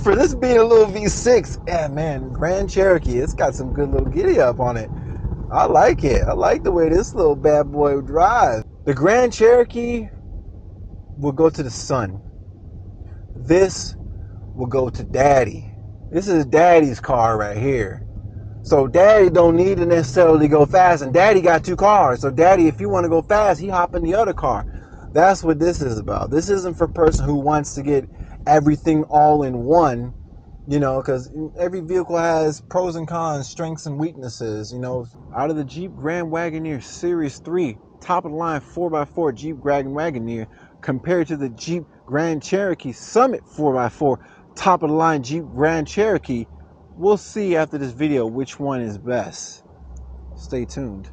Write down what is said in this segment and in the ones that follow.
for this being a little V6, yeah, man, Grand Cherokee, it's got some good little giddy up on it. I like it. I like the way this little bad boy drives. The Grand Cherokee will go to the sun. This will go to daddy. This is daddy's car right here. So daddy don't need to necessarily go fast, and daddy got two cars. So daddy, if you want to go fast, he hop in the other car. That's what this is about. This isn't for a person who wants to get everything all in one, you know, because every vehicle has pros and cons, strengths and weaknesses, you know. Out of the Jeep Grand Wagoneer Series 3, top of the line 4x4 Jeep Grand Wagoneer, compared to the Jeep Grand Cherokee Summit 4x4, top of the line Jeep Grand Cherokee, we'll see after this video which one is best. Stay tuned.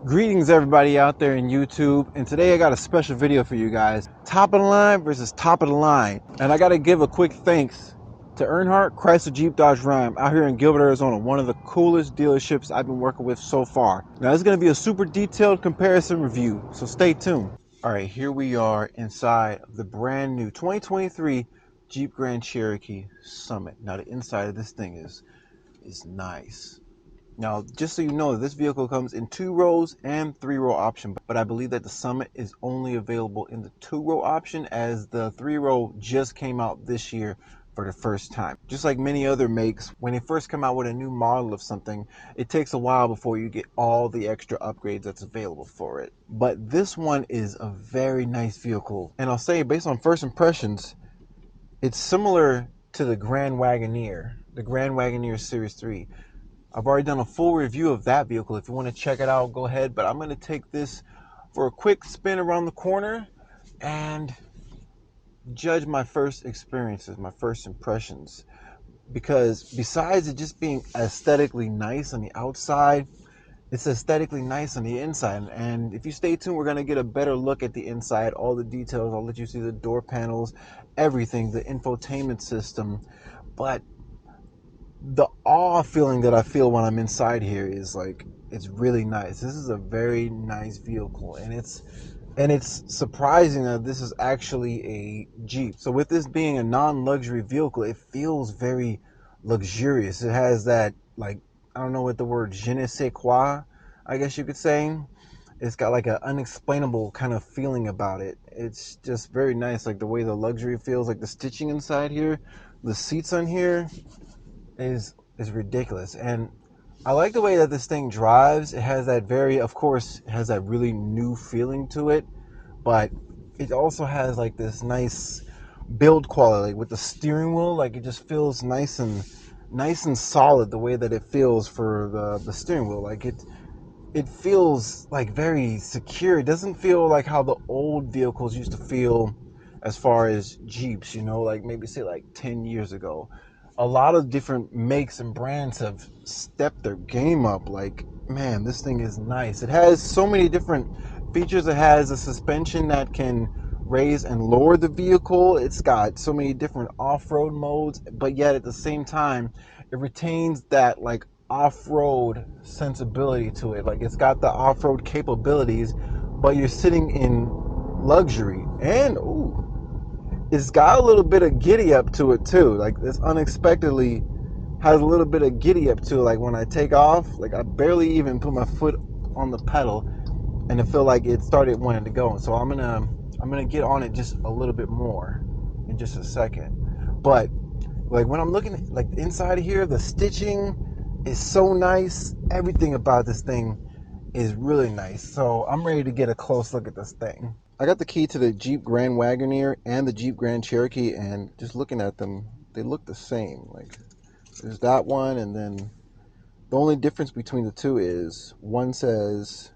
Greetings everybody out there in YouTube, and today I got a special video for you guys. Top of the line versus top of the line. And I gotta give a quick thanks to Earnhardt Chrysler Jeep Dodge Ram out here in Gilbert, Arizona, one of the coolest dealerships I've been working with so far. Now this is gonna be a super detailed comparison review, so stay tuned. All right, here we are inside of the brand new 2023 Jeep Grand Cherokee Summit. Now the inside of this thing is nice. Now, just so you know, this vehicle comes in 2-rows and 3-row option, but I believe that the Summit is only available in the 2-row option, as the 3-row just came out this year for the first time. Just like many other makes, when they first come out with a new model of something, it takes a while before you get all the extra upgrades that's available for it. But this one is a very nice vehicle, and I'll say, based on first impressions, it's similar to the Grand Wagoneer, the Grand Wagoneer Series 3. I've already done a full review of that vehicle. If you want to check it out, go ahead. But I'm going to take this for a quick spin around the corner and judge my first experiences, my first impressions. Because besides it just being aesthetically nice on the outside, it's aesthetically nice on the inside. And if you stay tuned, we're going to get a better look at the inside, all the details. I'll let you see the door panels, everything, the infotainment system. But the awe feeling that I feel when I'm inside here is like, it's really nice. This is a very nice vehicle, and it's surprising that this is actually a Jeep. So with this being a non-luxury vehicle, it feels very luxurious. It has that, like, I don't know what the word je ne sais quoi, I guess you could say. It's got like an unexplainable kind of feeling about it. It's just very nice, like the way the luxury feels, like the stitching inside here, the seats on here is ridiculous. And I like the way that this thing drives. It has that very, of course, it has that really new feeling to it, but it also has like this nice build quality with the steering wheel. Like, it just feels nice and solid, the way that it feels for the steering wheel. Like, it feels like very secure. It doesn't feel like how the old vehicles used to feel as far as Jeeps, you know, like maybe say like 10 years ago. A lot of different makes and brands have stepped their game up. Like, man, this thing is nice. It has so many different features. It has a suspension that can raise and lower the vehicle. It's got so many different off-road modes, but yet at the same time, it retains that like off-road sensibility to it. Like, it's got the off-road capabilities, but you're sitting in luxury. And it's got a little bit of giddy up to it too. Like, this unexpectedly has a little bit of giddy up to it. Like, when I take off, like, I barely even put my foot on the pedal, and it felt like it started wanting to go. So I'm gonna get on it just a little bit more in just a second. But like, when I'm looking at like inside of here, the stitching is so nice. Everything about this thing is really nice. So I'm ready to get a close look at this thing. I got the key to the Jeep Grand Wagoneer and the Jeep Grand Cherokee, and just looking at them, they look the same. Like, there's that one, and then the only difference between the two is one says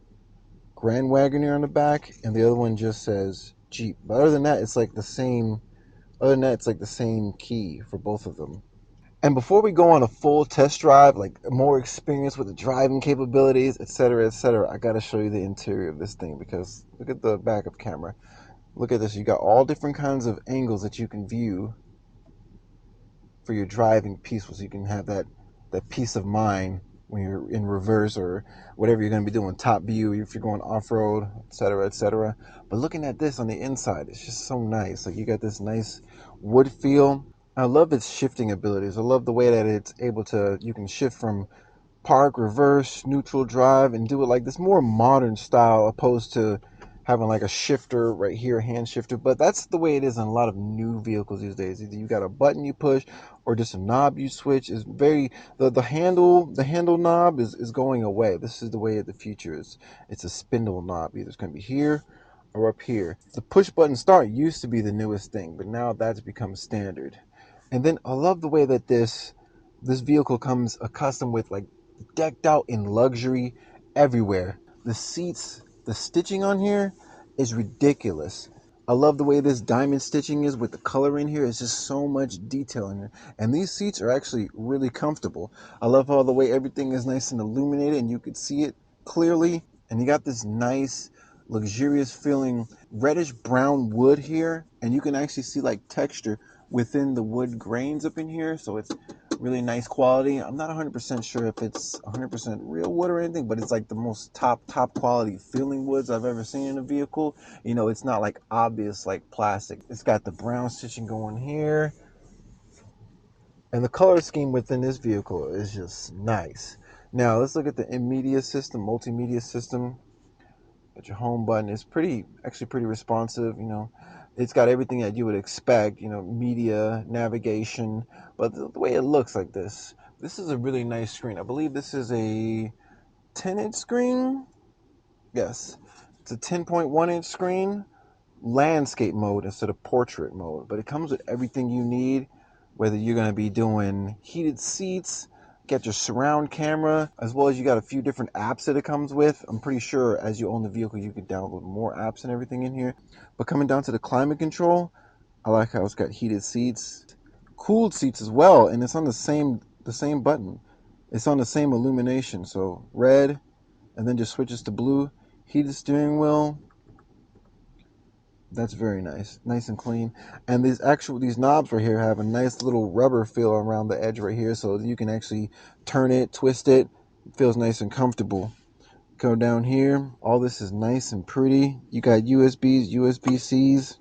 Grand Wagoneer on the back, and the other one just says Jeep. But other than that, it's like the same. Other than that, it's like the same key for both of them. And before we go on a full test drive, like more experience with the driving capabilities, etc., I got to show you the interior of this thing, because look at the back of camera. Look at this. You got all different kinds of angles that you can view for your driving peaceful, so you can have that peace of mind when you're in reverse or whatever you're going to be doing, top view, if you're going off-road, etc. But looking at this on the inside, it's just so nice. Like, you got this nice wood feel. I love its shifting abilities. I love the way that it's able to, you can shift from park, reverse, neutral, drive, and do it like this more modern style opposed to having like a shifter right here, hand shifter. But that's the way it is in a lot of new vehicles these days. Either you got a button you push or just a knob you switch. Is very the handle knob is going away. This is the way of the future. It's a spindle knob. Either it's going to be here or up here. The push button start used to be the newest thing, but now that's become standard. And then I love the way that this vehicle comes accustomed with like decked out in luxury everywhere. The seats, the stitching on here is ridiculous. I love the way this diamond stitching is with the color in here. It's just so much detail in here. And these seats are actually really comfortable. I love how the way everything is nice and illuminated and you could see it clearly. And you got this nice, luxurious feeling reddish brown wood here. And you can actually see like texture within the wood grains up in here. So it's really nice quality. I'm not 100% sure if it's 100% real wood or anything, but it's like the most top quality feeling woods I've ever seen in a vehicle. You know, it's not like obvious like plastic. It's got the brown stitching going here. And the color scheme within this vehicle is just nice. Now let's look at the media system, multimedia system. But your home button is actually pretty responsive. You know, it's got everything that you would expect. You know, media, navigation, but the way it looks like this is a really nice screen. I believe this is a 10-inch screen. Yes, it's a 10.1-inch screen, landscape mode instead of portrait mode. But it comes with everything you need, whether you're going to be doing heated seats, get your surround camera, as well as you got a few different apps that it comes with. I'm pretty sure as you own the vehicle, you can download more apps and everything in here. But coming down to the climate control, I like how it's got heated seats, cooled seats as well, and it's on the same button. It's on the same illumination. So red, and then just switches to blue. Heated steering wheel, that's very nice and clean. And these knobs right here have a nice little rubber feel around the edge right here, so you can actually turn it, twist it. It feels nice and comfortable. Go down here, all this is nice and pretty. You got USBs, USB-Cs,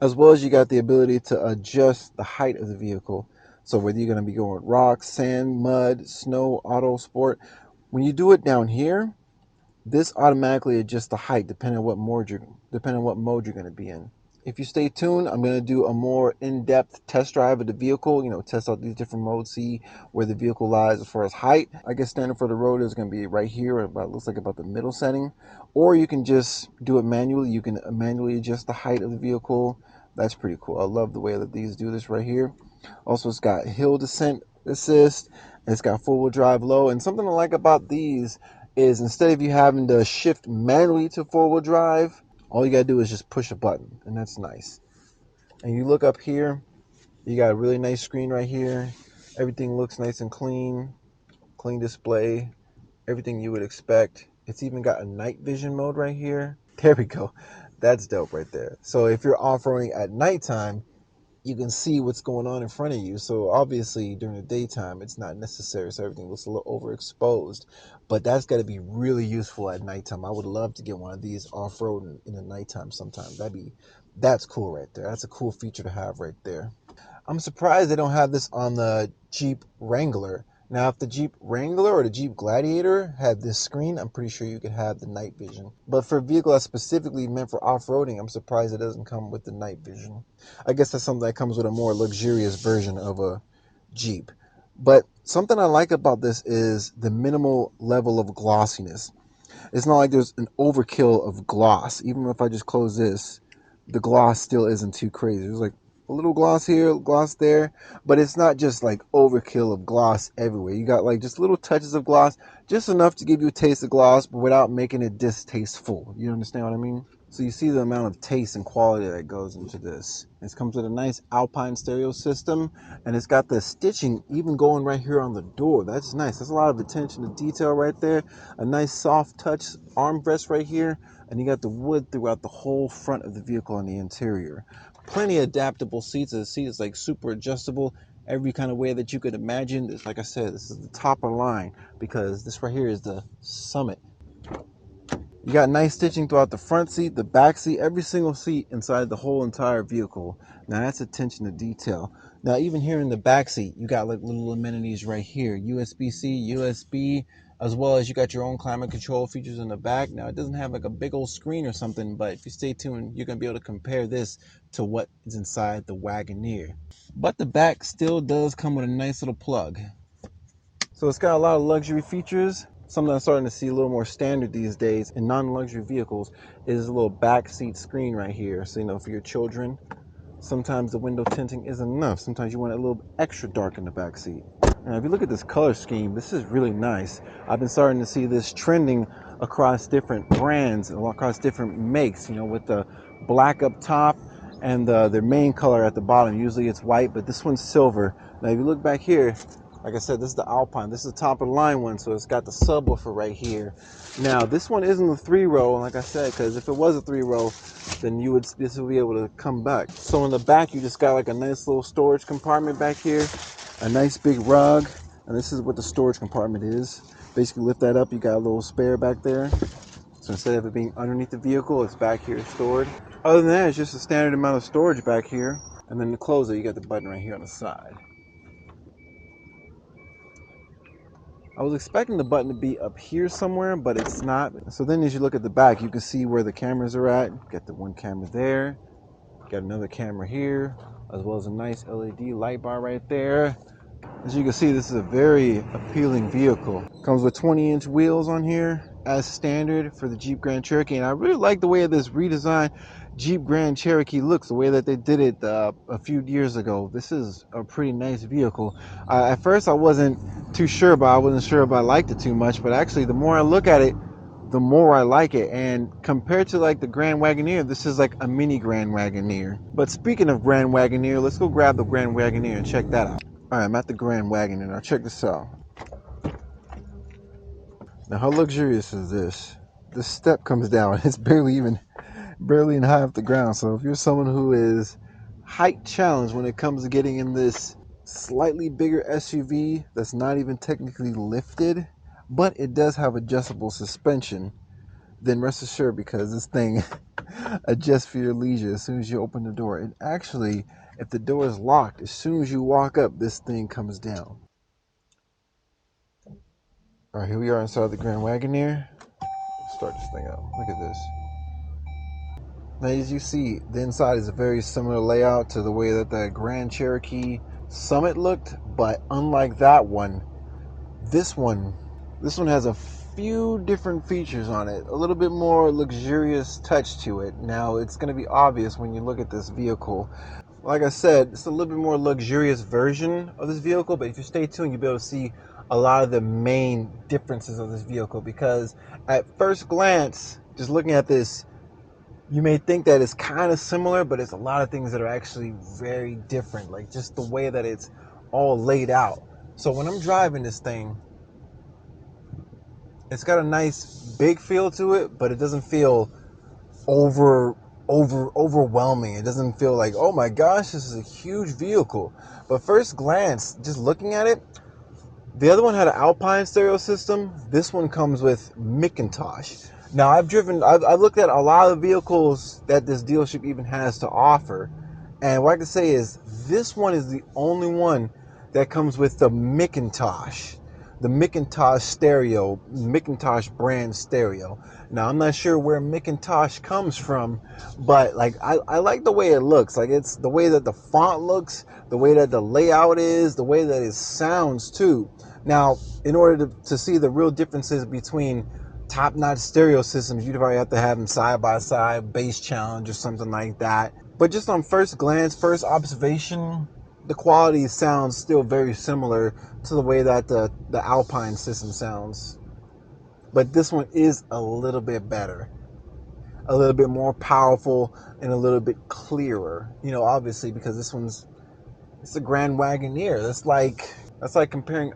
as well as you got the ability to adjust the height of the vehicle. So whether you're going to be going rocks, sand, mud, snow, auto, sport, when you do it down here, this automatically adjusts the height depending on what mode you're going to be in. If you stay tuned, I'm going to do a more in-depth test drive of the vehicle, you know, test out these different modes, see where the vehicle lies as far as height. I guess standard for the road is going to be right here, looks like about the middle setting. Or you can just do it manually. You can manually adjust the height of the vehicle. That's pretty cool. I love the way that these do this right here. Also, it's got hill descent assist. It's got four-wheel drive low. And something I like about these is instead of you having to shift manually to four-wheel drive, all you got to do is just push a button, and that's nice. And you look up here, you got a really nice screen right here. Everything looks nice and clean display, everything you would expect. It's even got a night vision mode right here. There we go. That's dope right there. So if you're off-roading at nighttime, you can see what's going on in front of you. So obviously during the daytime, it's not necessary. So everything looks a little overexposed, but that's got to be really useful at nighttime. I would love to get one of these off-road in the nighttime sometime. That's cool right there. That's a cool feature to have right there. I'm surprised they don't have this on the Jeep Wrangler. Now, if the Jeep Wrangler or the Jeep Gladiator had this screen, I'm pretty sure you could have the night vision. But for a vehicle that's specifically meant for off-roading, I'm surprised it doesn't come with the night vision. I guess that's something that comes with a more luxurious version of a Jeep. But something I like about this is the minimal level of glossiness. It's not like there's an overkill of gloss. Even if I just close this, the gloss still isn't too crazy. There's like a little gloss here, gloss there, but it's not just like overkill of gloss everywhere. You got like just little touches of gloss, just enough to give you a taste of gloss, but without making it distasteful. You understand what I mean? So you see the amount of taste and quality that goes into this. It comes with a nice Alpine stereo system, and it's got the stitching even going right here on the door. That's nice. That's a lot of attention to detail right there. A nice soft touch armrest right here, and you got the wood throughout the whole front of the vehicle and the interior. Plenty of adaptable seats. The seat is like super adjustable every kind of way that you could imagine. It's like I said, this is the top of the line because this right here is the Summit. You got nice stitching throughout the front seat, the back seat, every single seat inside the whole entire vehicle. Now that's attention to detail. Now even here in the back seat, you got like little amenities right here. USB-C, USB, as well as you got your own climate control features in the back. Now it doesn't have like a big old screen or something, but if you stay tuned, you're going to be able to compare this to what is inside the Wagoneer. But the back still does come with a nice little plug. So it's got a lot of luxury features. Something I'm starting to see a little more standard these days in non-luxury vehicles is a little back seat screen right here. So, you know, for your children, sometimes the window tinting isn't enough. Sometimes you want it a little extra dark in the back seat. And if you look at this color scheme, this is really nice. I've been starting to see this trending across different brands, across different makes, you know, with the black up top and their main color at the bottom. Usually it's white, but this one's silver. Now, if you look back here, like I said, this is the Alpine. This is the top of the line one, so it's got the subwoofer right here. Now, this one isn't a 3-row, like I said, because if it was a 3-row, then this would be able to come back. So in the back, you just got like a nice little storage compartment back here, a nice big rug, and this is what the storage compartment is. Basically, lift that up, you got a little spare back there. So instead of it being underneath the vehicle, it's back here stored. Other than that, it's just a standard amount of storage back here. And then to close it, you got the button right here on the side. I was expecting the button to be up here somewhere, but it's not. So then as you look at the back, you can see where the cameras are at. Got the one camera there, got another camera here, as well as a nice LED light bar right there. As you can see, this is a very appealing vehicle. Comes with 20-inch wheels on here, as standard for the Jeep Grand Cherokee. And I really like the way this redesigned Jeep Grand Cherokee looks, the way that they did it a few years ago. This is a pretty nice vehicle. At first, I wasn't too sure about I wasn't sure if I liked it too much, but actually, the more I look at it, the more I like it. And compared to like the Grand Wagoneer, this is like a mini Grand Wagoneer. But speaking of Grand Wagoneer, let's go grab the Grand Wagoneer and check that out. All right, I'm at the Grand Wagoneer. Now check this out. Now how luxurious is this? This step comes down. It's barely in high off the ground. So if you're someone who is height challenged when it comes to getting in this slightly bigger SUV that's not even technically lifted, but it does have adjustable suspension, then rest assured, because this thing adjusts for your leisure as soon as you open the door. And actually, if the door is locked, as soon as you walk up, this thing comes down. All right, here we are inside the Grand Wagoneer. Let's start this thing up. Look at this. Now, as you see, the inside is a very similar layout to the way that the Grand Cherokee Summit looked, but unlike that one, this one has a few different features on it, a little bit more luxurious touch to it. Now, it's going to be obvious when you look at this vehicle. Like I said, it's a little bit more luxurious version of this vehicle, but if you stay tuned, you'll be able to see a lot of the main differences of this vehicle, because at first glance, just looking at this, you may think that it's kind of similar, but it's a lot of things that are actually very different, like just the way that it's all laid out. So when I'm driving this thing, it's got a nice big feel to it, but it doesn't feel overwhelming. It doesn't feel like, oh my gosh, this is a huge vehicle. But first glance, just looking at it, the other one had an Alpine stereo system. This one comes with Macintosh. Now I've looked at a lot of vehicles that this dealership even has to offer, and what I can say is this one is the only one that comes with the Macintosh stereo, Macintosh brand stereo. Now I'm not sure where Macintosh comes from, but like I like the way it looks. Like, it's the way that the font looks, the way that the layout is, the way that it sounds too. Now, in order to see the real differences between top-notch stereo systems, you'd probably have to have them side by side, Bass Challenge or something like that. But just on first glance, first observation, the quality sounds still very similar to the way that the Alpine system sounds. But this one is a little bit better, a little bit more powerful, and a little bit clearer. You know, obviously, because it's a Grand Wagoneer. That's like comparing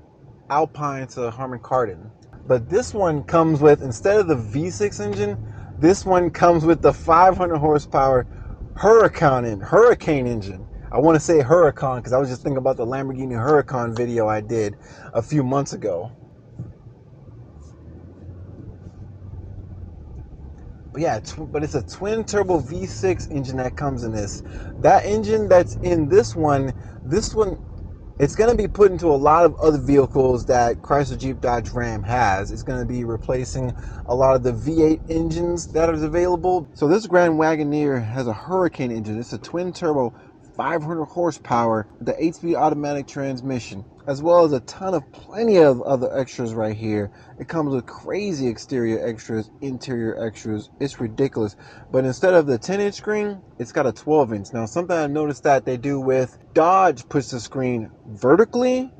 Alpine to Harman Kardon. But this one comes with, instead of the V6 engine, this one comes with the 500 horsepower Huracan engine. I want to say Huracan because I was just thinking about the Lamborghini Huracan video I did a few months ago. But yeah, but it's a twin turbo V6 engine that comes in this. That engine that's in this one, it's going to be put into a lot of other vehicles that Chrysler, Jeep, Dodge, Ram has. It's going to be replacing a lot of the V8 engines that are available. So this Grand Wagoneer has a Hurricane engine. It's a twin turbo, 500 horsepower, the 8-speed automatic transmission, as well as plenty of other extras right here. It comes with crazy exterior extras, interior extras. It's ridiculous. But instead of the 10-inch screen, it's got a 12-inch. Now, something I noticed that they do with Dodge puts the screen vertically,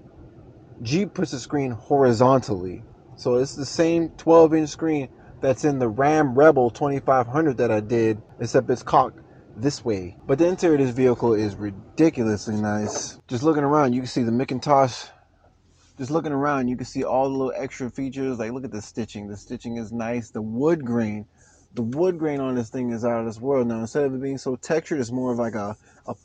Jeep puts the screen horizontally. So it's the same 12-inch screen that's in the Ram Rebel 2500 that I did, except it's cocked this way. But the interior of this vehicle is ridiculously nice. Just looking around, you can see the Macintosh. Just looking around, you can see all the little extra features. Like, look at the stitching. The stitching is nice. The wood grain. The wood grain on this thing is out of this world. Now, instead of it being so textured, it's more of like a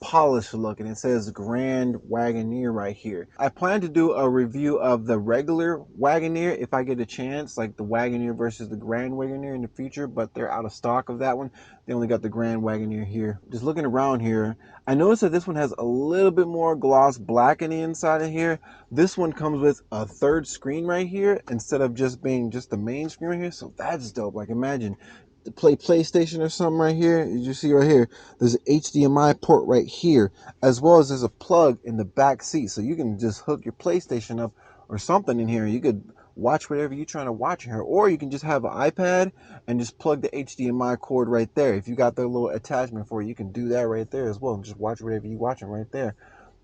polished look. And it says Grand Wagoneer right here. I plan to do a review of the regular Wagoneer if I get a chance. Like the Wagoneer versus the Grand Wagoneer in the future. But they're out of stock of that one. They only got the Grand Wagoneer here. Just looking around here, I noticed that this one has a little bit more gloss black in the inside of here. This one comes with a third screen right here instead of just being just the main screen right here. So that's dope. Like, imagine to play PlayStation or something right here. You see right here, there's an HDMI port right here, as well as there's a plug in the back seat. So you can just hook your PlayStation up or something in here. You could watch whatever you're trying to watch in here, or you can just have an iPad and just plug the HDMI cord right there. If you got the little attachment for it, you can do that right there as well and just watch whatever you're watching right there.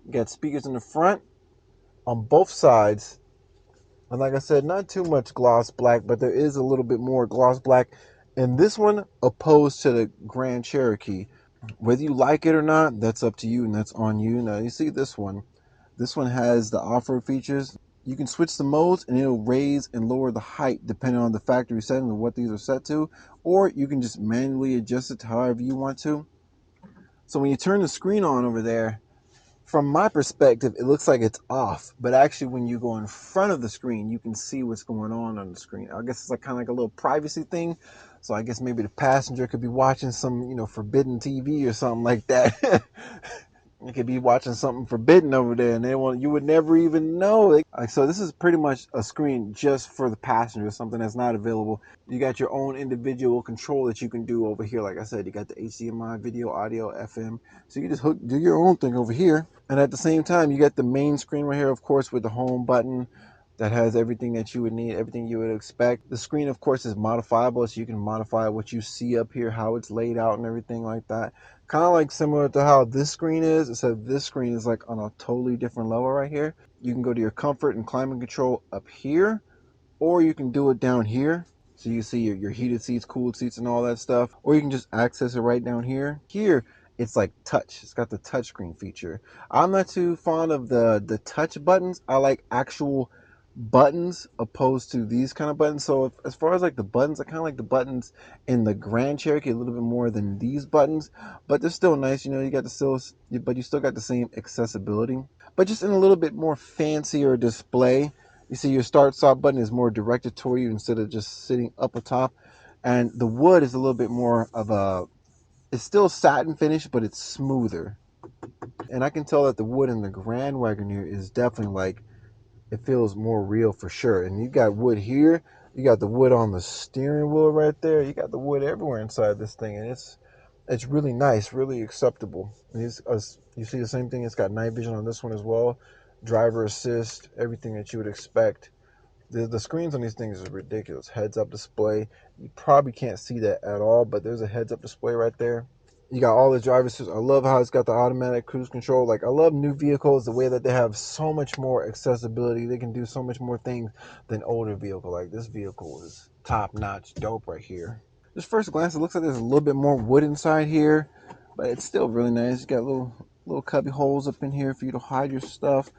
You got speakers in the front on both sides, and like I said, not too much gloss black, but there is a little bit more gloss black in this one opposed to the Grand Cherokee. Whether you like it or not, that's up to you and that's on you. Now you see this one has the off-road features. You can switch the modes and it'll raise and lower the height depending on the factory setting and what these are set to, or you can just manually adjust it to however you want to. So when you turn the screen on over there, from my perspective, it looks like it's off, but actually when you go in front of the screen, you can see what's going on the screen. I guess it's like kind of like a little privacy thing. So I guess maybe the passenger could be watching some, forbidden TV or something like that. You could be watching something forbidden over there, and you would never even know. So this is pretty much a screen just for the passenger, something that's not available. You got your own individual control that you can do over here. Like I said, you got the HDMI, video, audio, FM. So you just do your own thing over here. And at the same time, you got the main screen right here, of course, with the home button that has everything that you would need, everything you would expect. The screen, of course, is modifiable, so you can modify what you see up here, how it's laid out and everything like that. Kind of like similar to how this screen is, except this screen is like on a totally different level right here. You can go to your comfort and climate control up here, or you can do it down here. So you see your heated seats, cooled seats, and all that stuff. Or you can just access it right down here. Here, it's like touch. It's got the touch screen feature. I'm not too fond of the touch buttons. I like actual buttons opposed to these kind of buttons. So as far as like the buttons, I kind of like the buttons in the Grand Cherokee a little bit more than these buttons, but they're still nice. You got but you still got the same accessibility, but just in a little bit more fancier display. You see your start stop button is more directed toward you instead of just sitting up atop, and the wood is a little bit more of it's still satin finish, but it's smoother. And I can tell that the wood in the Grand Wagoneer is definitely like, it feels more real for sure. And you got wood here, you got the wood on the steering wheel right there, you got the wood everywhere inside this thing, and it's really nice, really acceptable. And you see the same thing, it's got night vision on this one as well, driver assist, everything that you would expect. The screens on these things is ridiculous. Heads up display, you probably can't see that at all, but there's a heads up display right there. You got all the driver assist. I love how it's got the automatic cruise control. Like, I love new vehicles, the way that they have so much more accessibility. They can do so much more things than older vehicle. Like, this vehicle is top notch dope right here. Just first glance, it looks like there's a little bit more wood inside here, but it's still really nice. You got little cubby holes up in here for you to hide your stuff,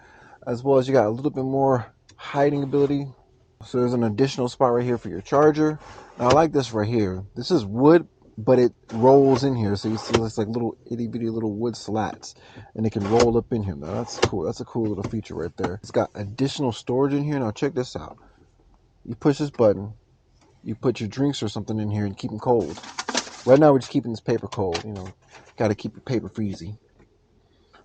as well as you got a little bit more hiding ability. So there's an additional spot right here for your charger. Now I like this right here. This is wood, but it rolls in here. So you see it's like little itty bitty little wood slats, and it can roll up in here. Now that's cool. That's a cool little feature right there. It's got additional storage in here. Now check this out. You push this button, you put your drinks or something in here and keep them cold. Right now we're just keeping this paper cold. Got to keep your paper freezy.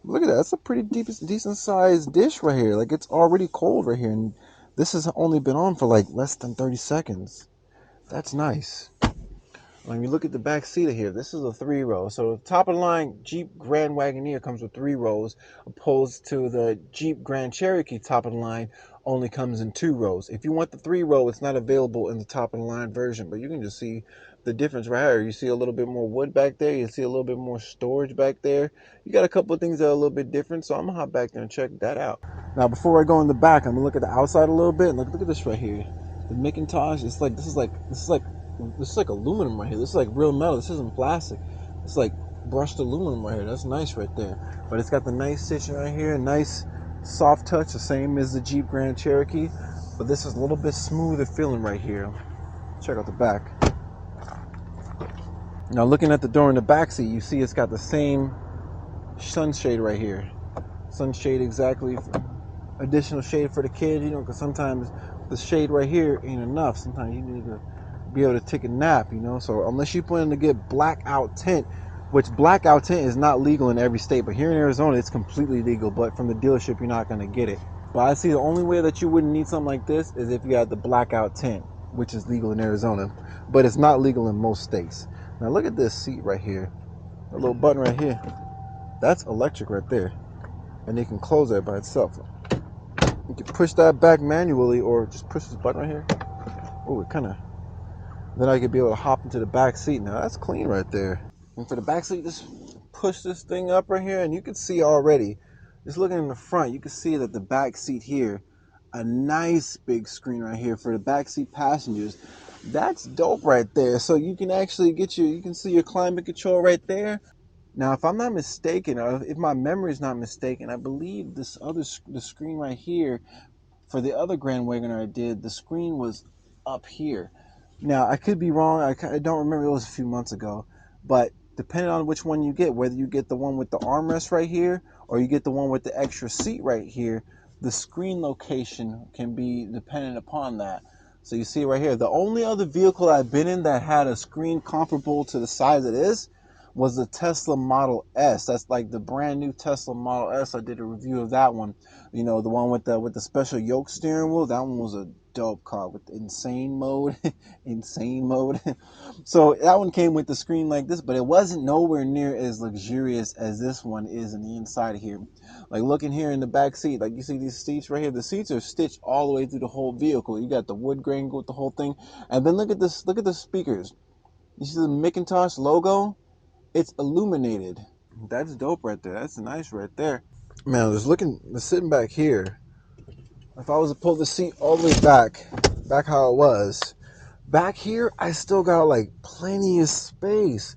Look at that. That's a pretty decent sized dish right here. Like, it's already cold right here, and this has only been on for like less than 30 seconds. That's nice. When you look at the back seat of here, this is a 3-row. So top of the line Jeep Grand Wagoneer comes with 3 rows, opposed to the Jeep Grand Cherokee top of the line only comes in 2 rows. If you want the 3-row, it's not available in the top of the line version, but you can just see the difference right here. You see a little bit more wood back there. You see a little bit more storage back there. You got a couple of things that are a little bit different, so I'm gonna hop back there and check that out. Now, before I go in the back, I'm gonna look at the outside a little bit. And look at this right here. The Macintosh. It's like this is like aluminum right here. This is like real metal. This isn't plastic. It's like brushed aluminum right here. That's nice right there. But it's got the nice stitching right here. Nice soft touch, the same as the Jeep Grand Cherokee. But this is a little bit smoother feeling right here. Check out the back. Now, looking at the door in the back seat, you see it's got the same sunshade right here. Sunshade exactly. Additional shade for the kid, because sometimes the shade right here ain't enough. Sometimes you need to be able to take a nap, So unless you plan to get blackout tint, which blackout tint is not legal in every state, but here in Arizona it's completely legal. But from the dealership, you're not going to get it. But I see the only way that you wouldn't need something like this is if you had the blackout tint, which is legal in Arizona, but it's not legal in most states. Now look at this seat right here, a little button right here. That's electric right there, and you can close that by itself. You can push that back manually or just push this button right here. Oh, it kind of... Then I could be able to hop into the back seat. Now, that's clean right there. And for the back seat, just push this thing up right here, and you can see already, just looking in the front, you can see that the back seat here, a nice big screen right here for the back seat passengers. That's dope right there. So you can actually you can see your climate control right there. Now, if I'm not mistaken, or if my memory is not mistaken, I believe the screen right here for the other Grand Wagoner I did, the screen was up here. Now, I could be wrong. I don't remember. It was a few months ago. But depending on which one you get, whether you get the one with the armrest right here or you get the one with the extra seat right here, the screen location can be dependent upon that. So you see right here, the only other vehicle I've been in that had a screen comparable to the size it is was the Tesla Model S. That's like the brand new Tesla Model S. I did a review of that one. The one with the special yoke steering wheel. That one was a dope car with insane mode. Insane mode. So that one came with the screen like this, but it wasn't nowhere near as luxurious as this one is in the inside of here. Like, looking here in the back seat, like you see these seats right here. The seats are stitched all the way through the whole vehicle. You got the wood grain with the whole thing. And then look at this. Look at the speakers. You see the Macintosh logo? It's illuminated. That's dope right there. That's nice right there. Man, I was sitting back here. If I was to pull the seat all the way back how it was, back here, I still got like plenty of space.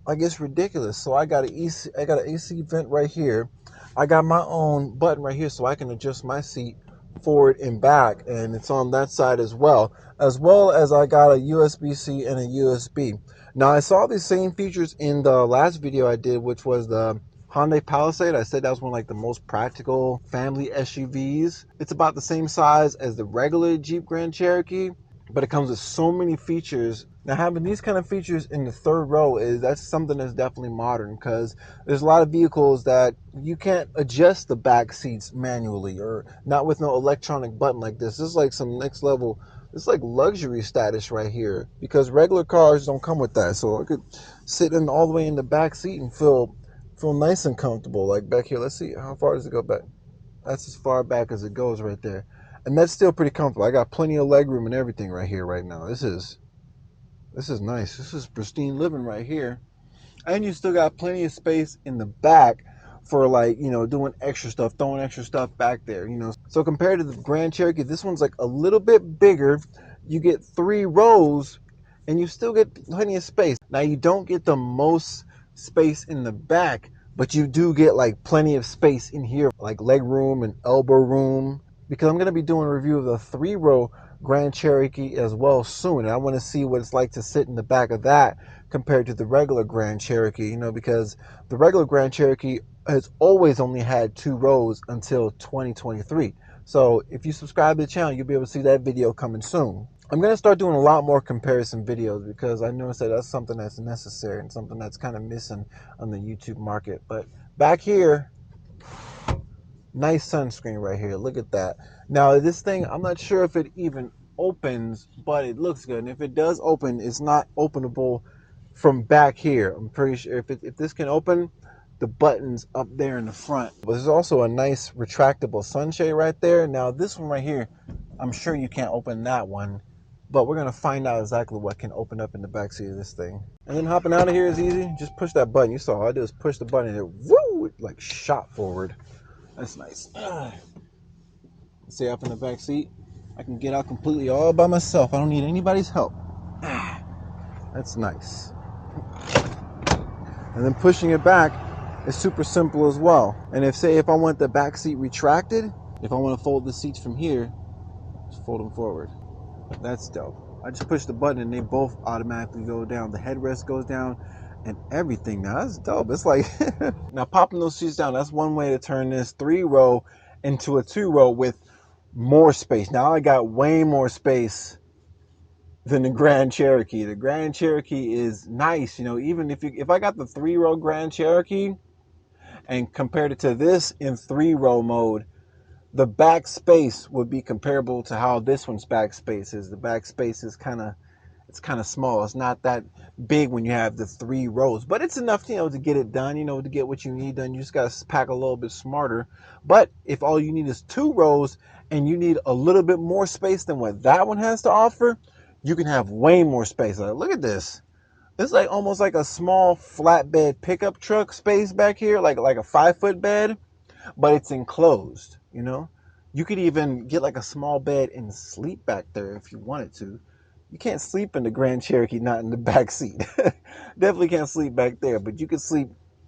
Like, it's ridiculous. So I got an AC vent right here. I got my own button right here so I can adjust my seat forward and back, and it's on that side as well as I got a USB-C and a USB. Now, I saw these same features in the last video I did, which was the Hyundai Palisade. I said that was one of like the most practical family SUVs. It's about the same size as the regular Jeep Grand Cherokee, but it comes with so many features. Now, having these kind of features in the third row that's something that's definitely modern, because there's a lot of vehicles that you can't adjust the back seats manually, or not with no electronic button like this. This is like some next level. It's like luxury status right here, because regular cars don't come with that. So I could sit in all the way in the back seat and feel nice and comfortable. Like back here, let's see, how far does it go back? That's as far back as it goes right there. And that's still pretty comfortable. I got plenty of leg room and everything right here right now. This is nice. This is pristine living right here. And you still got plenty of space in the back for, like, doing extra stuff, throwing extra stuff back there, So compared to the Grand Cherokee, this one's like a little bit bigger. You get 3 rows and you still get plenty of space. Now, you don't get the most space in the back, but you do get like plenty of space in here, like leg room and elbow room, because I'm going to be doing a review of the 3-row Grand Cherokee as well soon. And I want to see what it's like to sit in the back of that compared to the regular Grand Cherokee, because the regular Grand Cherokee has always only had 2 rows until 2023. So if you subscribe to the channel, you'll be able to see that video coming soon. I'm going to start doing a lot more comparison videos because I noticed that that's something that's necessary and something that's kind of missing on the YouTube market. But back here, nice sunscreen right here. Look at that. Now this thing, I'm not sure if it even opens, but it looks good. And if it does open, it's not openable from back here. I'm pretty sure if this can open, the button's up there in the front. But there's also a nice retractable sunshade right there. Now this one right here, I'm sure you can't open that one, but we're gonna find out exactly what can open up in the back seat of this thing. And then hopping out of here is easy. Just push that button. You saw all I did was push the button and it, woo, it like shot forward. That's nice. Stay up in the back seat. I can get out completely all by myself. I don't need anybody's help. That's nice. And then pushing it back is super simple as well. And if I want the back seat retracted, if I want to fold the seats from here, just fold them forward. That's dope. I just push the button and they both automatically go down. The headrest goes down and everything. Now that's dope. It's like now popping those seats down, that's one way to turn this 3-row into a 2-row with more space. Now I got way more space than the Grand Cherokee. The Grand Cherokee is nice, you know, even if I got the 3-row Grand Cherokee and compared it to this in 3-row mode, the back space would be comparable to how this one's back space is. The back space is kind of small. It's not that big when you have the 3 rows, but it's enough, you know, to get it done, you know, to get what you need done. You just got to pack a little bit smarter. But if all you need is 2 rows and you need a little bit more space than what that one has to offer, you can have way more space. Like, look at this. It's like almost like a small flatbed pickup truck space back here, like a 5-foot bed, but it's enclosed, you know. You could even get like a small bed and sleep back there if you wanted to. You can't sleep in the Grand Cherokee, not in the back seat. Definitely can't sleep back there, but you could sleep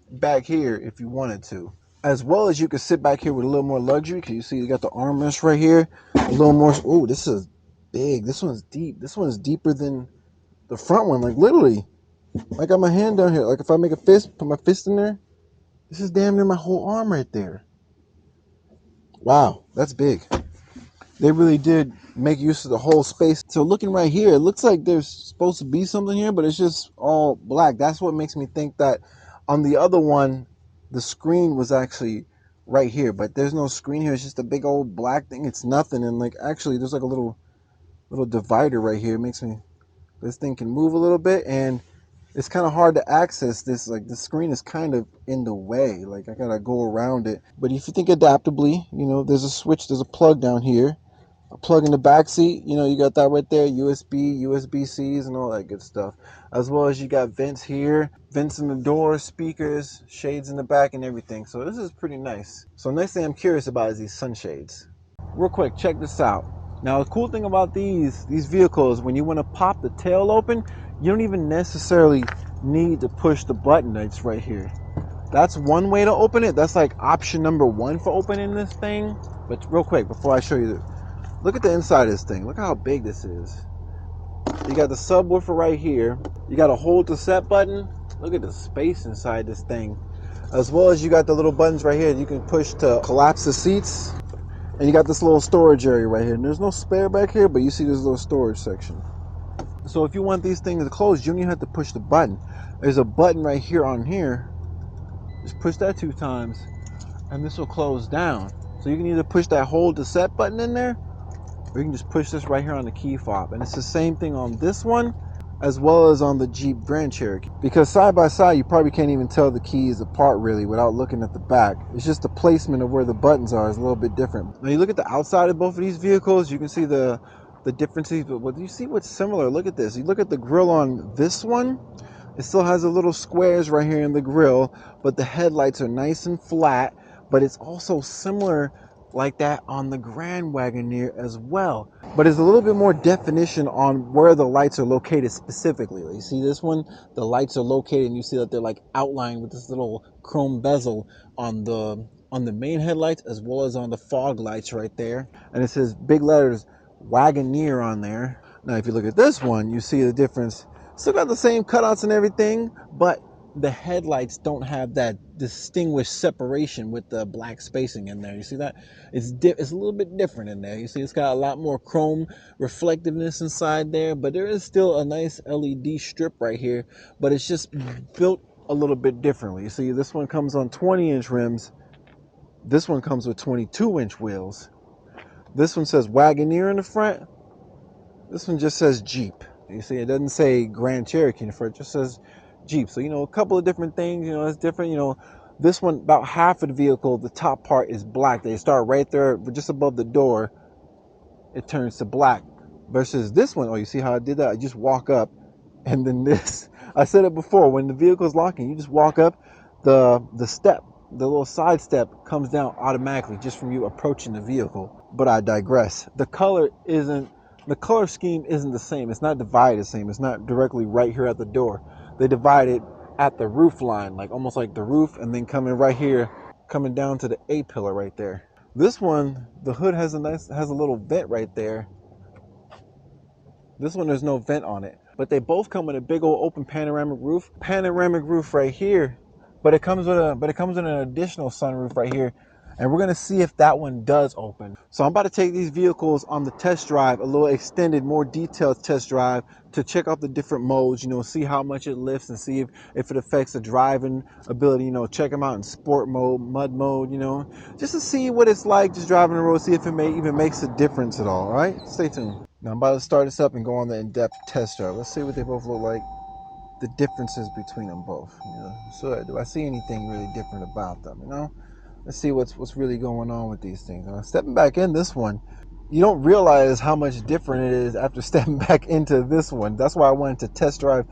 back here if you wanted to. As well as you could sit back here with a little more luxury. Because you see you got the armrest right here. A little more. Oh, this is big. This one's deep. This one is deeper than the front one. Like literally. I got my hand down here. Like if I make a fist, put my fist in there. This is damn near my whole arm right there. Wow, that's big. They really did make use of the whole space. So looking right here, it looks like there's supposed to be something here, but it's just all black. That's what makes me think that on the other one, the screen was actually right here, but there's no screen here. It's just a big old black thing. It's nothing. And like, actually there's like a little divider right here. It makes me, this thing can move a little bit and it's kind of hard to access this. Like the screen is kind of in the way. Like I gotta go around it. But if you think adaptably, you know, there's a switch, there's a plug down here. A plug in the back seat, you know, you got that right there, USB, USB-Cs and all that good stuff. As well as you got vents here, vents in the door, speakers, shades in the back and everything. So this is pretty nice. So next thing I'm curious about is these sunshades. Real quick, check this out. Now the cool thing about these vehicles, when you want to pop the tail open, you don't even necessarily need to push the button that's right here. That's one way to open it. That's like option number 1 for opening this thing. But real quick, before I show you, look at the inside of this thing. Look how big this is. You got the subwoofer right here. You got a hold to set button. Look at the space inside this thing. As well as you got the little buttons right here you can push to collapse the seats. And you got this little storage area right here. And there's no spare back here, but you see this little storage section. So if you want these things to close, you don't even have to push the button. There's a button right here on here. Just push that 2 times and this will close down. So you can either push that hold to set button in there, or you can just push this right here on the key fob. And it's the same thing on this one as well as on the Jeep Grand Cherokee. Because side by side, you probably can't even tell the keys apart really without looking at the back. It's just the placement of where the buttons are is a little bit different. When you look at the outside of both of these vehicles, you can see the differences. But what you see what's similar, look at this. You look at the grille on this one, it still has a little squares right here in the grille, but the headlights are nice and flat. But it's also similar like that on the Grand Wagoneer as well. But there's a little bit more definition on where the lights are located specifically. You see this one, the lights are located and you see that they're like outlined with this little chrome bezel on the main headlights as well as on the fog lights right there. And it says big letters Wagoneer on there. Now if you look at this one, you see the difference. Still got the same cutouts and everything, but the headlights don't have that distinguished separation with the black spacing in there. You see that? It's a little bit different in there. You see, it's got a lot more chrome reflectiveness inside there, but there is still a nice LED strip right here, but it's just built a little bit differently. You see, this one comes on 20-inch rims. This one comes with 22-inch wheels. This one says Wagoneer in the front. This one just says Jeep. You see, it doesn't say Grand Cherokee in the front. It just says Jeep. So, a couple of different things, it's different. This one, about half of the vehicle, the top part is black. They start right there, just above the door. It turns to black. Versus this one, you see how I did that? I just walk up. And then this, I said it before, when the vehicle's locking, you just walk up, the step, the little side step comes down automatically just from you approaching the vehicle. But I digress. The color scheme isn't the same. It's not divided the same. It's not directly right here at the door. They divide it at the roof line, like almost like the roof, and then coming right here, coming down to the A-pillar right there. This one, the hood has a little vent right there. This one, there's no vent on it, but they both come with a big old open panoramic roof. Panoramic roof right here, but it comes with an additional sunroof right here, and we're gonna see if that one does open. So I'm about to take these vehicles on the test drive, a little extended, more detailed test drive to check out the different modes. See how much it lifts and see if it affects the driving ability. Check them out in sport mode, mud mode. Just to see what it's like just driving the road. See if it even makes a difference at all. All right, stay tuned. Now I'm about to start this up and go on the in-depth test drive. Let's see what they both look like, the differences between them both. So do I see anything really different about them? Let's see what's really going on with these things. Now, stepping back in this one, you don't realize how much different it is after stepping back into this one. That's why I wanted to test drive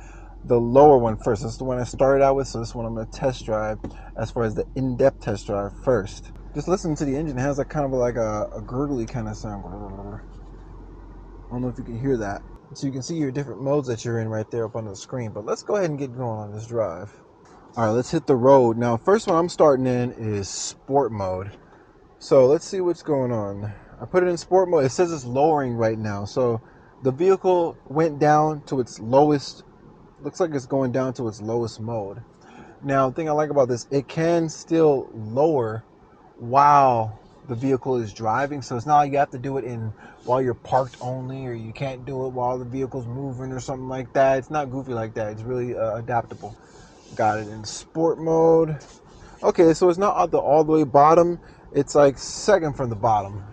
the lower one first. That's the one I started out with, so this one I'm going to test drive as far as the in-depth test drive first. Just listening to the engine, it has kind of like a gurgly kind of sound. I don't know if you can hear that. So you can see your different modes that you're in right there up on the screen. But let's go ahead and get going on this drive. All right, let's hit the road. Now, first one I'm starting in is sport mode. So let's see what's going on. I put it in sport mode. It says it's lowering right now. So the vehicle went down to its lowest. Looks like it's going down to its lowest mode. Now, the thing I like about this, it can still lower while the vehicle is driving. So it's not like you have to do it while you're parked only, or you can't do it while the vehicle's moving or something like that. It's not goofy like that. It's really adaptable. Got it in sport mode. Okay, so it's not all the way bottom. It's like second from the bottom.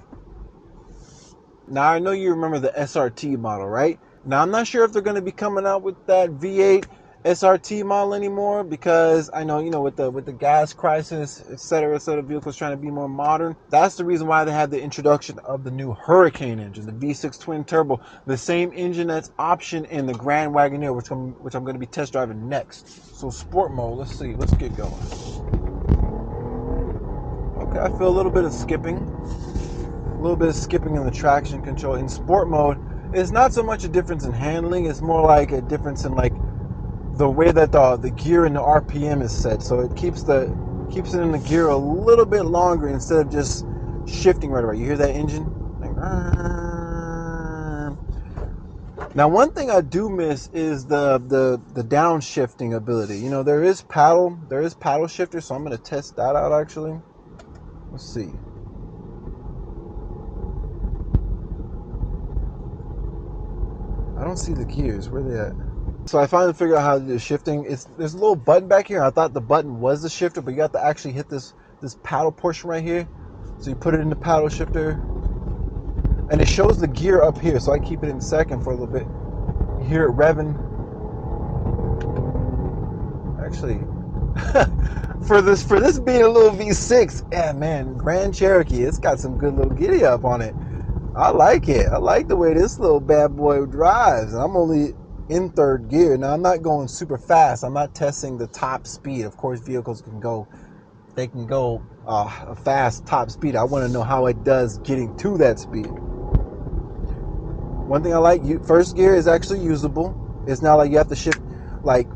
Now, I know you remember the SRT model, right? Now, I'm not sure if they're going to be coming out with that V8 SRT model anymore, because I know, with the gas crisis, et cetera, vehicles trying to be more modern. That's the reason why they had the introduction of the new Hurricane engine, the V6 twin turbo, the same engine that's optioned in the Grand Wagoneer, which I'm going to be test driving next. So sport mode, let's see, let's get going. Okay, I feel a little bit of skipping. A little bit of skipping in the traction control. In sport mode, it's not so much a difference in handling, it's more like a difference in like the way that the gear and the RPM is set. So it keeps it in the gear a little bit longer instead of just shifting right away. You hear that engine? Like, now, one thing I do miss is the downshifting ability. There is paddle shifter, so I'm going to test that out actually. Let's see. I don't see the gears. Where are they at? So I finally figured out how to do the shifting. There's a little button back here. I thought the button was the shifter, but you got to actually hit this paddle portion right here. So you put it in the paddle shifter, and it shows the gear up here. So I keep it in second for a little bit. You hear it revving. Actually, for this being a little V6, yeah, man, Grand Cherokee, it's got some good little giddy up on it. I like it. I like the way this little bad boy drives. I'm only in third gear. Now, I'm not going super fast. I'm not testing the top speed. Of course, vehicles can go a fast top speed. I want to know how it does getting to that speed. One thing I like, first gear is actually usable. It's not like you have to shift like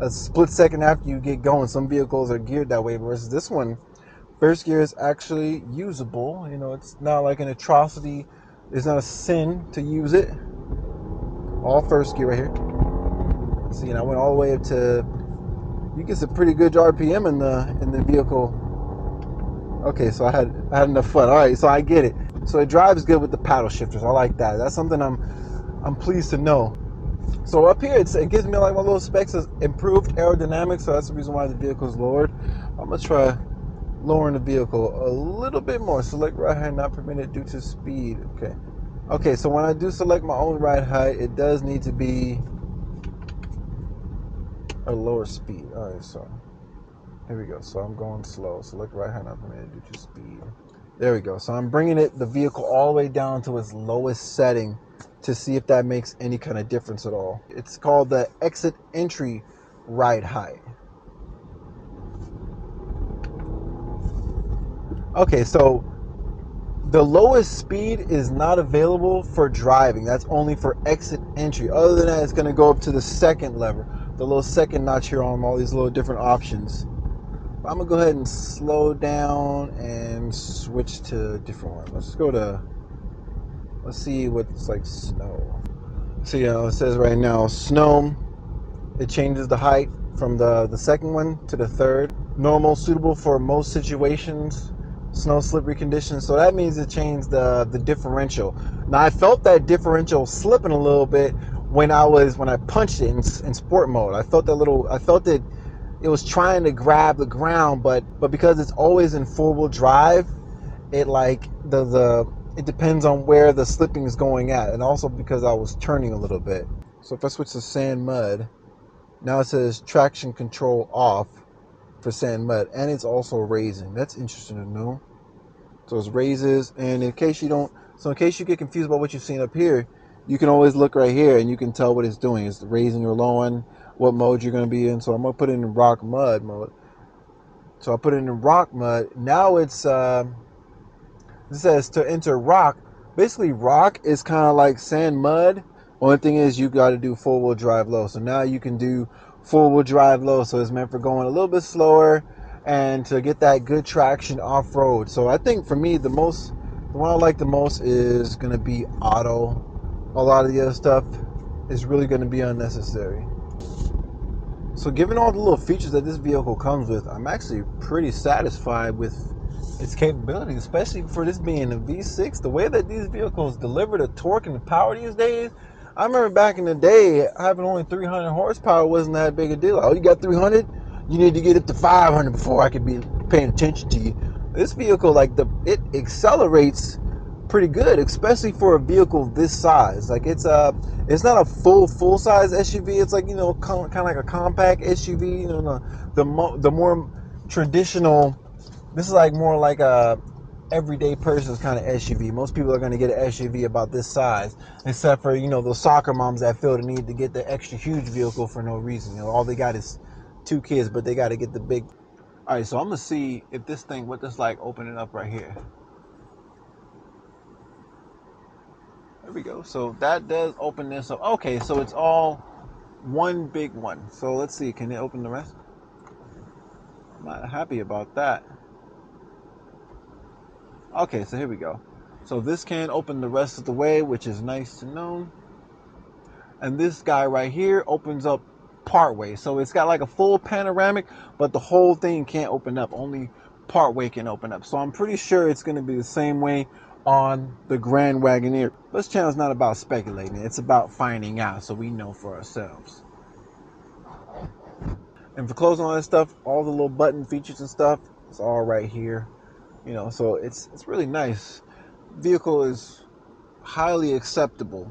a split second after you get going. Some vehicles are geared that way, versus this one, first gear is actually usable. It's not like an atrocity. It's not a sin to use it. All first gear right here. See, and I went all the way up to You get some pretty good RPM in the vehicle. Okay, so I had enough fun. All right, so I get it. So it drives good with the paddle shifters. I like that. That's something I'm pleased to know. So up here, it gives me like my little specs is improved aerodynamics. So that's the reason why the vehicle is lowered. I'm gonna try lowering the vehicle a little bit more. Select ride height not permitted due to speed. Okay. Okay, so when I do select my own ride height, it does need to be a lower speed. All right, so here we go. So I'm going slow. Select right hand not permitted due to speed. There we go. So I'm bringing the vehicle all the way down to its lowest setting to see if that makes any kind of difference at all. It's called the exit entry ride height. Okay, so the lowest speed is not available for driving. That's only for exit entry. Other than that, it's going to go up to the second lever, the little second notch here on all these little different options. I'm gonna go ahead and slow down and switch to a different one. Let's see what's like snow. So it says right now snow. It changes the height from the second one to the third. Normal, suitable for most situations. Snow slippery conditions. So that means it changed the differential. Now I felt that differential slipping a little bit when I punched it in sport mode. I felt it. It was trying to grab the ground, but because it's always in four-wheel drive, it like it depends on where the slipping is going at, and also because I was turning a little bit. So if I switch to sand mud, now it says traction control off for sand mud, and it's also raising. That's interesting to know. So it raises, and in case you get confused about what you've seen up here, you can always look right here and you can tell what it's doing. It's raising or lowering, what mode you're going to be in. So I'm going to put it in rock mud mode. So I put it in rock mud. Now it says to enter rock. Basically, rock is kind of like sand mud. Only thing is you got to do four-wheel drive low. So now you can do four-wheel drive low. So it's meant for going a little bit slower and to get that good traction off-road. So I think for me, the one I like the most is going to be auto. A lot of the other stuff is really going to be unnecessary. So given all the little features that this vehicle comes with, I'm actually pretty satisfied with its capabilities, especially for this being a V6. The way that these vehicles deliver the torque and the power these days, I remember back in the day, having only 300 horsepower wasn't that big a deal. Oh, you got 300? You need to get up to 500 before I could be paying attention to you. This vehicle, it accelerates pretty good, especially for a vehicle this size. Like it's not a full size SUV. It's like kind of like a compact SUV. The more traditional. This is like more like a everyday person's kind of SUV. Most people are going to get an SUV about this size, except for those soccer moms that feel the need to get the extra huge vehicle for no reason. All they got is 2 kids, but they got to get the big. All right, so I'm gonna see if what this like opening up right here. There we go. So that does open this up. Okay, so it's all one big one. So let's see. Can it open the rest? I'm not happy about that. Okay, so here we go. So this can open the rest of the way, which is nice to know. And this guy right here opens up part way. So it's got like a full panoramic, but the whole thing can't open up. Only part way can open up. So I'm pretty sure it's going to be the same way on the Grand Wagoneer. This channel is not about speculating. It's about finding out so we know for ourselves. And for closing all that stuff, all the little button features and stuff, it's all right here. So it's really nice. Vehicle is highly acceptable,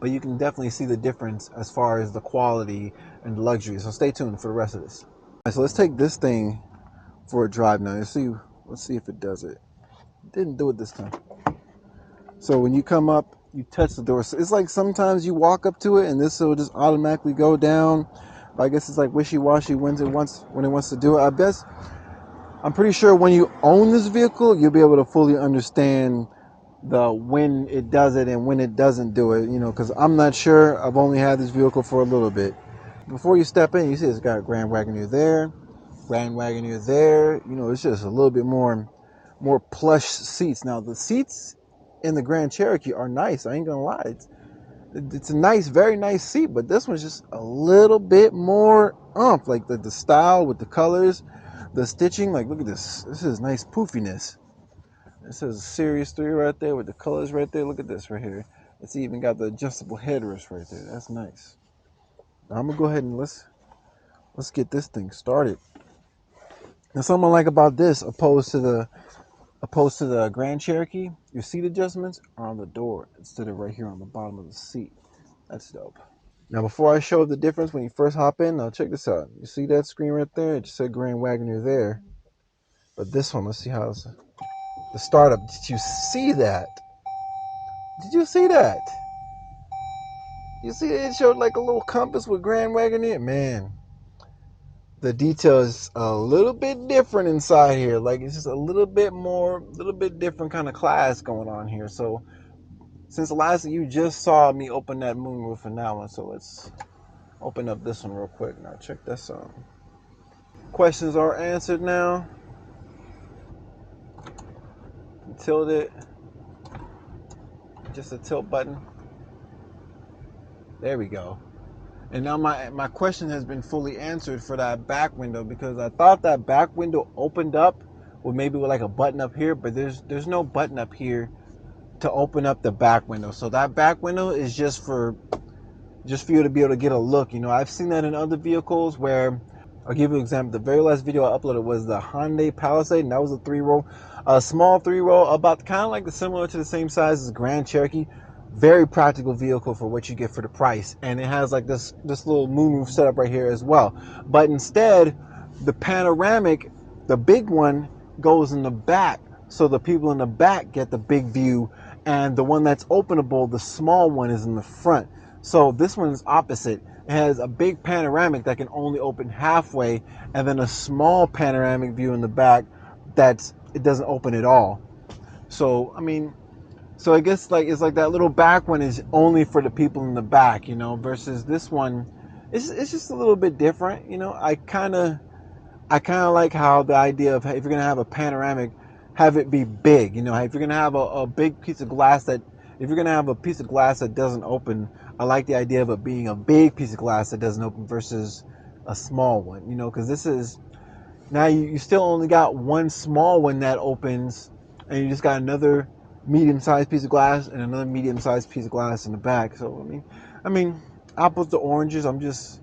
but you can definitely see the difference as far as the quality and the luxury. So stay tuned for the rest of this. All right, so let's take this thing for a drive now. Let's see if it does it. It didn't do it this time. So when you come up, you touch the door. So it's like sometimes you walk up to it and this will just automatically go down. But I guess it's like wishy-washy when it wants to do it. I'm pretty sure when you own this vehicle, you'll be able to fully understand the when it does it and when it doesn't do it, because I'm not sure. I've only had this vehicle for a little bit. Before you step in, you see it's got a Grand Wagoneer there, Grand Wagoneer there. It's just a little bit more plush seats. Now the seats in the Grand Cherokee are nice. I ain't gonna lie. It's a nice, very nice seat, but this one's just a little bit more umph. Like the style with the colors, the stitching. Like, look at this. This is nice poofiness. This is Series 3 right there with the colors right there. Look at this right here. It's even got the adjustable headrest right there. That's nice. Now I'm gonna go ahead and let's get this thing started. Now, something I like about this, opposed to the Grand Cherokee, your seat adjustments are on the door instead of right here on the bottom of the seat. That's dope. Now, before I show the difference when you first hop in, now check this out. You see that screen right there? It just said Grand Wagoneer there. But this one, let's see how it's the startup. Did you see that? Did you see that? You see it showed like a little compass with Grand Wagoneer? Man, the detail is a little bit different inside here. Like, it's just a little bit different kind of class going on here. So since the last you just saw me open that moonroof in that one, so let's open up this one real quick. Now check this out. Questions are answered now. Tilt it. Just a tilt button. There we go. And now my question has been fully answered for that back window, because I thought that back window opened up with maybe with like a button up here, but there's no button up here to open up the back window. So that back window is just for you to be able to get a look. You know, I've seen that in other vehicles where, I'll give you an example. The very last video I uploaded was the Hyundai Palisade, and that was a small 3-row, about kind of like similar to the same size as Grand Cherokee. Very practical vehicle for what you get for the price, and it has like this little moonroof setup right here as well. But instead, the panoramic, the big one, goes in the back, so the people in the back get the big view, and the one that's openable, the small one, is in the front. So this one is opposite. It has a big panoramic that can only open halfway, and then a small panoramic view in the back it doesn't open at all. So I mean, so I guess like it's like that little back one is only for the people in the back, you know, versus this one, it's just a little bit different, you know. I kind of like how the idea of, hey, if you're gonna have a panoramic, have it be big, you know. If you're gonna have a big piece of glass if you're gonna have a piece of glass that doesn't open, I like the idea of it being a big piece of glass that doesn't open versus a small one, you know, because this is, now you still only got one small one that opens, and you just got another medium-sized piece of glass and another medium-sized piece of glass in the back. So I mean, apples to oranges. I'm just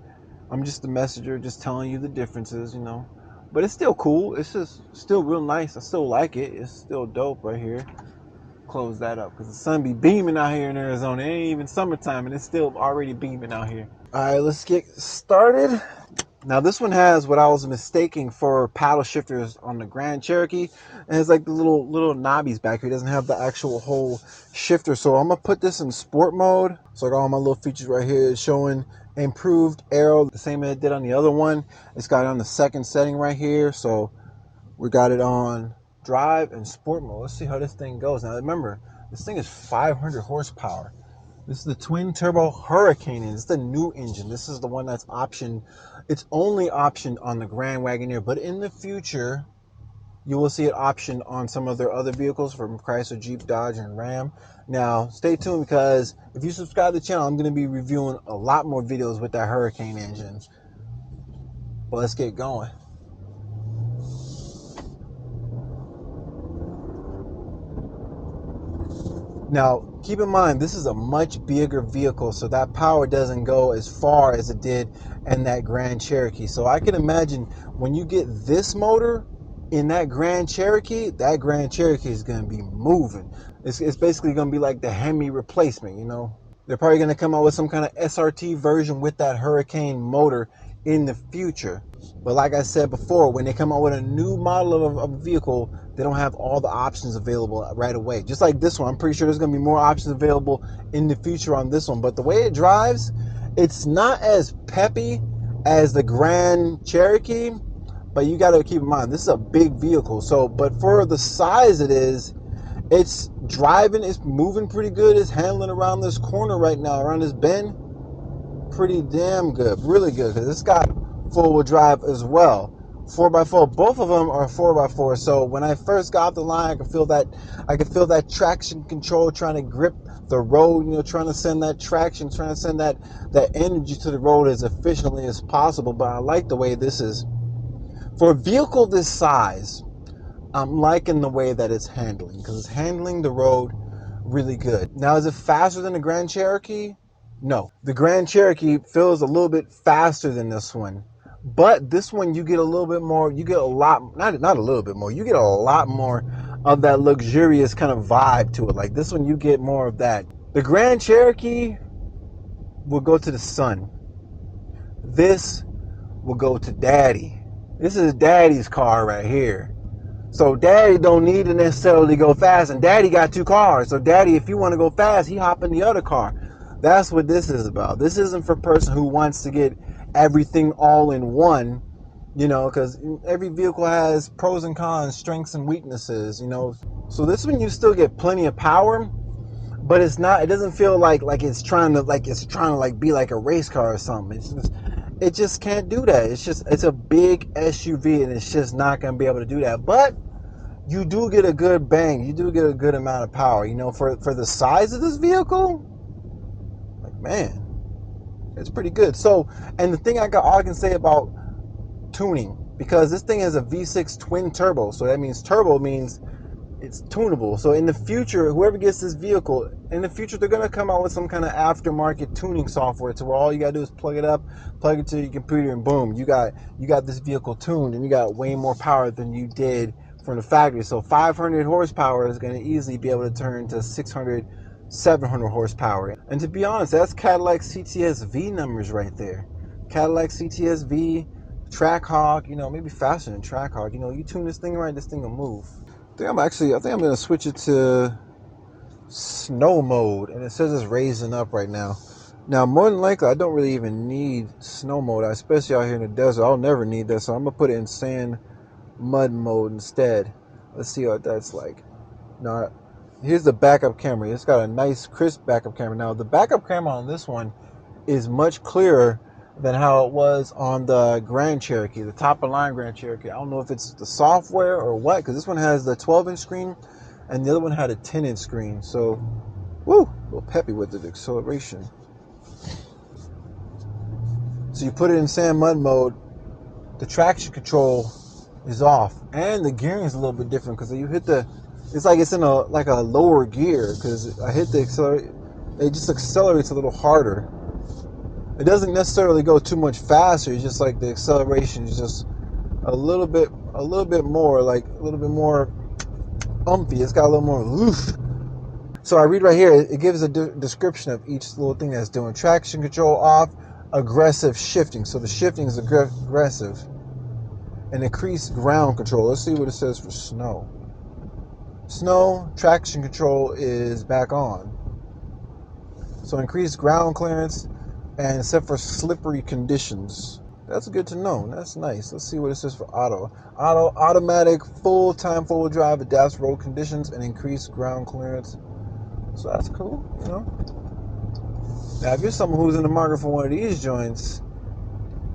the messenger, just telling you the differences, you know. But it's still cool. It's just still real nice. I still like it. It's still dope right here. Close that up because the sun be beaming out here in Arizona. It ain't even summertime and it's still already beaming out here. All right, let's get started. Now this one has what I was mistaking for paddle shifters on the Grand Cherokee, and it's like the little knobbies back here. It doesn't have the actual whole shifter. So I'm gonna put this in sport mode. So I got all my little features right here. It's showing improved aero, the same as it did on the other one. It's got it on the second setting right here. So we got it on drive and sport mode. Let's see how this thing goes. Now remember, this thing is 500 horsepower. This is the twin turbo Hurricane. It's the new engine. This is the one that's optioned. It's only optioned on the Grand Wagoneer, but in the future, you will see it optioned on some of their other vehicles from Chrysler, Jeep, Dodge, and Ram. Now, stay tuned, because if you subscribe to the channel, I'm going to be reviewing a lot more videos with that Hurricane engine. But let's get going. Now, keep in mind, this is a much bigger vehicle, so that power doesn't go as far as it did in that Grand Cherokee. So I can imagine when you get this motor in that Grand Cherokee is going to be moving. It's basically going to be like the Hemi replacement, you know. They're probably going to come out with some kind of SRT version with that Hurricane motor in the future. But like I said before, when they come out with a new model of a vehicle, they don't have all the options available right away. Just like this one, I'm pretty sure there's going to be more options available in the future on this one. But the way it drives, it's not as peppy as the Grand Cherokee. But you got to keep in mind, this is a big vehicle. So, but for the size it is, it's driving, it's moving pretty good. It's handling around this corner right now, around this bend, pretty damn good, really good, because it's got four-wheel drive as well. 4x4. Both of them are 4x4. So when I first got off the line, I could feel that traction control trying to grip the road, trying to send that traction, trying to send that energy to the road as efficiently as possible. But I like the way this is. For a vehicle this size, I'm liking the way that it's handling, because it's handling the road really good. Now, is it faster than the Grand Cherokee? No. The Grand Cherokee feels a little bit faster than this one. But this one, you get a little bit more, you get a lot, not a little bit more, you get a lot more of that luxurious kind of vibe to it. Like this one, you get more of that. The Grand Cherokee will go to the son. This will go to daddy. This is daddy's car right here. So daddy don't need to necessarily go fast, and daddy got two cars. So daddy, if you want to go fast, he hop in the other car. That's what this is about. This isn't for a person who wants to get everything all in one, because every vehicle has pros and cons, strengths and weaknesses. So this one you still get plenty of power, but it's not. It doesn't feel like it's trying to be like a race car or something. It just can't do that. It's a big SUV, and it's just not going to be able to do that. But you do get a good bang. You do get a good amount of power. For the size of this vehicle, like, man, it's pretty good. So, and the thing all I can say about tuning, because this thing has a V6 twin turbo, so that means turbo means it's tunable. So in the future, whoever gets this vehicle, in the future, they're going to come out with some kind of aftermarket tuning software to where all you got to do is plug it up, plug it to your computer, and boom, you got this vehicle tuned, and you got way more power than you did from the factory. So 500 horsepower is going to easily be able to turn to 600, 700 horsepower. And to be honest, that's Cadillac CTS-V numbers right there. Cadillac CTS-V, Trackhawk, maybe faster than Trackhawk. You tune this thing right, this thing will move. I think I'm gonna switch it to snow mode, and it says it's raising up right now. Now, more than likely, I don't really even need snow mode, especially out here in the desert. I'll never need that, so I'm gonna put it in sand mud mode instead. Let's see what that's like. Now, here's the backup camera. It's got a nice crisp backup camera. Now, the backup camera on this one is much clearer than how it was on the Grand Cherokee, the top of line Grand Cherokee. I don't know if it's the software or what, because this one has the 12-inch screen and the other one had a 10-inch screen. So, woo, a little peppy with the acceleration. So you put it in sand mud mode, the traction control is off, and the gearing is a little bit different because you hit it's like it's in a lower gear, because I hit the accelerator, it just accelerates a little harder. It doesn't necessarily go too much faster. It's just like the acceleration is just a little bit more, like a little bit more umphy. It's got a little more oof. So I read right here, it gives a description of each little thing that's doing. Traction control off, aggressive shifting. So the shifting is aggressive. And increased ground control. Let's see what it says for snow. Snow, traction control is back on. So increased ground clearance, and except for slippery conditions. That's good to know. That's nice. Let's see what it says for auto. Automatic, full-time, full drive, adapts road conditions and increased ground clearance. So that's cool, Now, if you're someone who's in the market for one of these joints,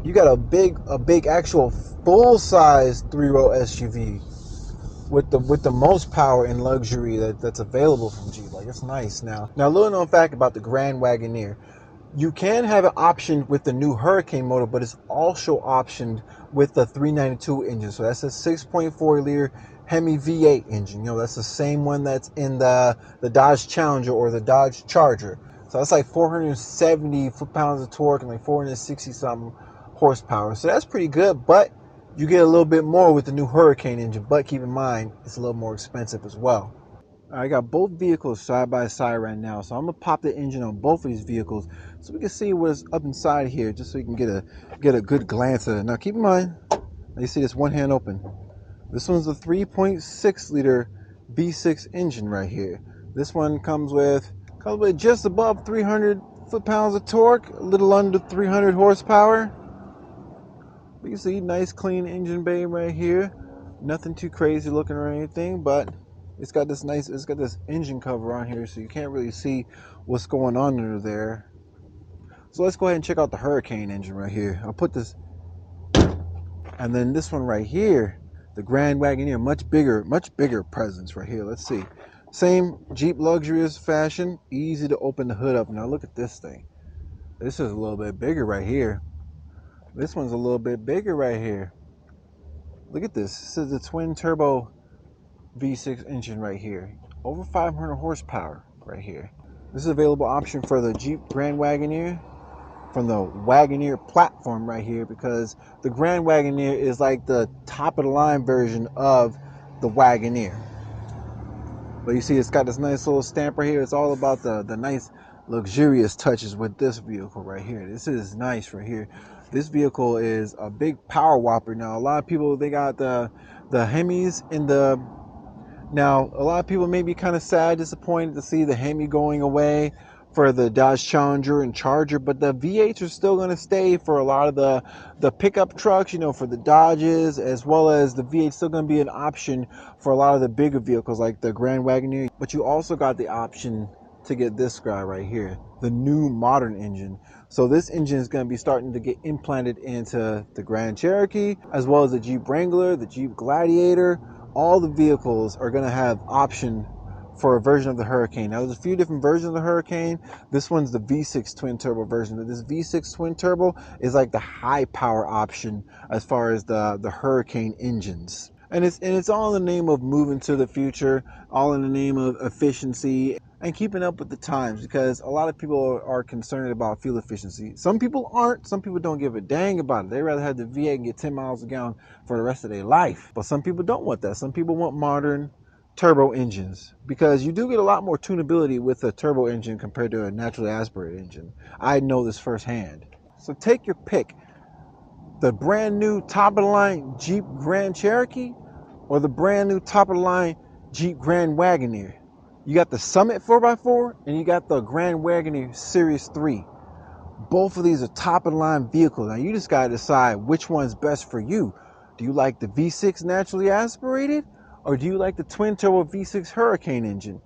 you got a big actual full-size 3-row SUV with the most power and luxury that's available from Jeep. Like, it's nice. Now, a little known fact about the Grand Wagoneer. You can have an option with the new Hurricane motor, but it's also optioned with the 392 engine. So that's a 6.4 liter Hemi V8 engine. That's the same one that's in the Dodge Challenger or the Dodge Charger. So that's like 470 foot-pounds of torque and like 460 something horsepower. So that's pretty good, but you get a little bit more with the new Hurricane engine. But keep in mind, it's a little more expensive as well. I got both vehicles side by side right now, so I'm gonna pop the engine on both of these vehicles so we can see what's up inside here, just so you can get a good glance at it. Now keep in mind, you see this one hand open. This one's a 3.6 liter V6 engine right here. This one comes with just above 300 foot-pounds of torque, a little under 300 horsepower. You see, nice clean engine bay right here. Nothing too crazy looking or anything, but it's got this engine cover on here, so you can't really see what's going on under there. So let's go ahead and check out the Hurricane engine right here. I'll put this And then this one right here, the Grand Wagoneer, much bigger presence right here. Let's see. Same Jeep luxurious fashion, easy to open the hood up. Now look at this thing. This is a little bit bigger right here. This one's a little bit bigger right here. Look at this. This is the twin turbo V6 engine right here. Over 500 horsepower right here. This is available option for the Jeep Grand Wagoneer from the Wagoneer platform right here, because the Grand Wagoneer is like the top of the line version of the Wagoneer. But you see it's got this nice little stamp right here. It's all about the nice luxurious touches with this vehicle right here. This is nice right here. This vehicle is a big power whopper. Now a lot of people, they got the Hemis in the Now, a lot of people may be kind of sad, disappointed to see the Hemi going away for the Dodge Challenger and Charger, but the V8s are still going to stay for a lot of the pickup trucks, you know, for the Dodges, as well as the V8 still going to be an option for a lot of the bigger vehicles like the Grand Wagoneer. But you also got the option to get this guy right here, the new modern engine. So this engine is going to be starting to get implanted into the Grand Cherokee, as well as the Jeep Wrangler, the Jeep Gladiator. All the vehicles are going to have option for a version of the Hurricane. Now, there's a few different versions of the Hurricane. This one's the V6 twin turbo version. This V6 twin turbo is like the high power option as far as the Hurricane engines. And it's all in the name of moving to the future, all in the name of efficiency and keeping up with the times, because a lot of people are concerned about fuel efficiency. Some people aren't. Some people don't give a dang about it. They'd rather have the V8 and get 10 miles a gallon for the rest of their life. But some people don't want that. Some people want modern turbo engines, because you do get a lot more tunability with a turbo engine compared to a naturally aspirated engine. I know this firsthand. So take your pick. The brand new top of the line Jeep Grand Cherokee or the brand new top of the line Jeep Grand Wagoneer. You got the Summit 4x4 and you got the Grand Wagoneer Series 3. Both of these are top of the line vehicles. Now you just got to decide which one's best for you. Do you like the V6 naturally aspirated, or do you like the twin turbo V6 Hurricane engine,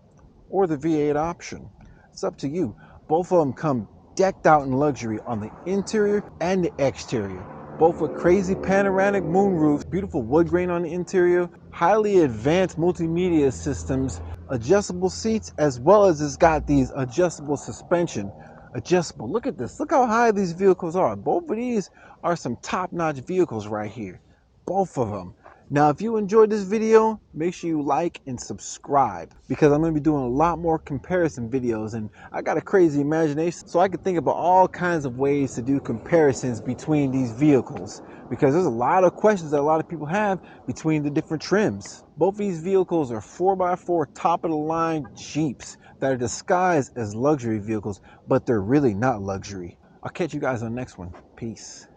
or the V8 option? It's up to you. Both of them come decked out in luxury on the interior and the exterior. Both with crazy panoramic moonroofs, beautiful wood grain on the interior, highly advanced multimedia systems, adjustable seats, as well as it's got these adjustable suspension. Adjustable. Look at this. Look how high these vehicles are. Both of these are some top-notch vehicles right here. Both of them. Now, if you enjoyed this video, make sure you like and subscribe, because I'm going to be doing a lot more comparison videos, and I got a crazy imagination, so I can think about all kinds of ways to do comparisons between these vehicles, because there's a lot of questions that a lot of people have between the different trims. Both these vehicles are 4x4 top-of-the-line Jeeps that are disguised as luxury vehicles, but they're really not luxury. I'll catch you guys on the next one. Peace.